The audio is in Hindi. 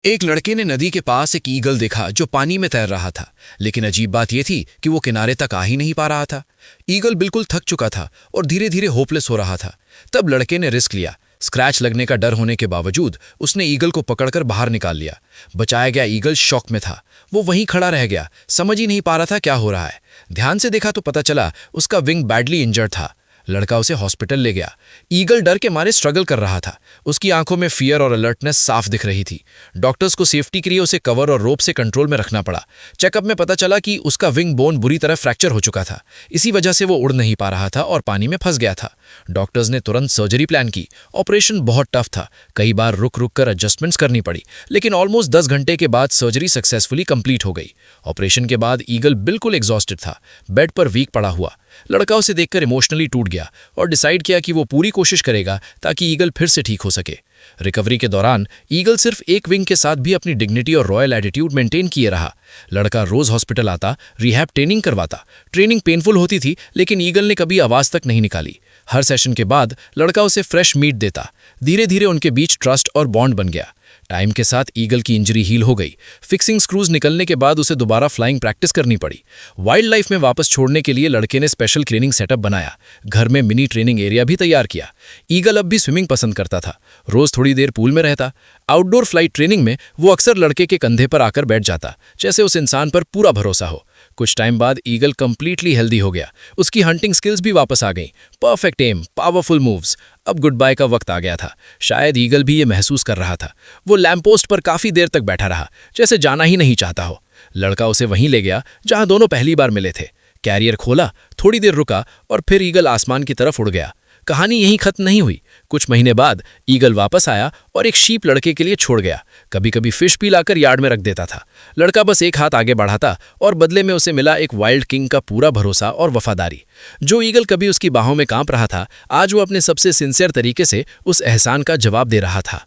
एक लड़के ने नदी के पास एक ईगल देखा जो पानी में तैर रहा था। लेकिन अजीब बात यह थी कि वो किनारे तक आ ही नहीं पा रहा था। ईगल बिल्कुल थक चुका था और धीरे धीरे होपलेस हो रहा था। तब लड़के ने रिस्क लिया। स्क्रैच लगने का डर होने के बावजूद उसने ईगल को पकड़कर बाहर निकाल लिया। बचाया गया ईगल शॉक में था। वो वहीं खड़ा रह गया, समझ ही नहीं पा रहा था क्या हो रहा है। ध्यान से देखा तो पता चला उसका विंग बैडली इंजर्ड था। लड़का उसे हॉस्पिटल ले गया। ईगल डर के मारे स्ट्रगल कर रहा था। उसकी आंखों में फियर और अलर्टनेस साफ दिख रही थी। डॉक्टर्स को सेफ्टी के लिए उसे कवर और रोप से कंट्रोल में रखना पड़ा। चेकअप में पता चला कि उसका विंग बोन बुरी तरह फ्रैक्चर हो चुका था। इसी वजह से वो उड़ नहीं पा रहा था और पानी में फंस गया था। डॉक्टर्स ने तुरंत सर्जरी प्लान की। ऑपरेशन बहुत टफ था। कई बार रुक रुक कर एडजस्टमेंट्स करनी पड़ी, लेकिन ऑलमोस्ट 10 घंटे के बाद सर्जरी सक्सेसफुली कंप्लीट हो गई। ऑपरेशन के बाद ईगल बिल्कुल एग्जॉस्टेड था, बेड पर वीक पड़ा हुआ। लड़का उसे देखकर इमोशनली टूट गया और डिसाइड किया कि वो पूरी कोशिश करेगा ताकि ईगल फिर से ठीक हो सके। रिकवरी के दौरान ईगल सिर्फ एक विंग के साथ भी अपनी डिग्निटी और रॉयल एटीट्यूड मेंटेन किए रहा। लड़का रोज हॉस्पिटल आता, रिहैब ट्रेनिंग करवाता। ट्रेनिंग पेनफुल होती थी, लेकिन ईगल ने कभी आवाज तक नहीं निकाली। हर सेशन के बाद लड़का उसे फ्रेश मीट देता। धीरे धीरे उनके बीच ट्रस्ट और बॉन्ड बन गया। टाइम के साथ ईगल की इंजरी हील हो गई। फिक्सिंग स्क्रूज निकलने के बाद उसे दोबारा फ्लाइंग प्रैक्टिस करनी पड़ी। वाइल्ड लाइफ में वापस छोड़ने के लिए लड़के ने स्पेशल ट्रेनिंग सेटअप बनाया। घर में मिनी ट्रेनिंग एरिया भी तैयार किया। ईगल अब भी स्विमिंग पसंद करता था। रोज थोड़ी देर पूल में रहता। आउटडोर फ्लाइट ट्रेनिंग में वो अक्सर लड़के के कंधे पर आकर बैठ जाता, जैसे उस इंसान पर पूरा भरोसा हो। कुछ टाइम बाद ईगल कंप्लीटली हेल्दी हो गया। उसकी हंटिंग स्किल्स भी वापस आ गईं। परफेक्ट एम, पावरफुल मूव्स। अब गुड बाय का वक्त आ गया था। शायद ईगल भी ये महसूस कर रहा था। वो लैंपपोस्ट पर काफी देर तक बैठा रहा, जैसे जाना ही नहीं चाहता हो। लड़का उसे वहीं ले गया जहां दोनों पहली बार मिले थे। कैरियर खोला, थोड़ी देर रुका और फिर ईगल आसमान की तरफ उड़ गया। कहानी यहीं खत्म नहीं हुई। कुछ महीने बाद ईगल वापस आया और एक शीप लड़के के लिए छोड़ गया। कभी कभी फिश भी लाकर यार्ड में रख देता था। लड़का बस एक हाथ आगे बढ़ाता और बदले में उसे मिला एक वाइल्ड किंग का पूरा भरोसा और वफादारी। जो ईगल कभी उसकी बाहों में कांप रहा था, आज वो अपने सबसे सिंसियर तरीके से उस एहसान का जवाब दे रहा था।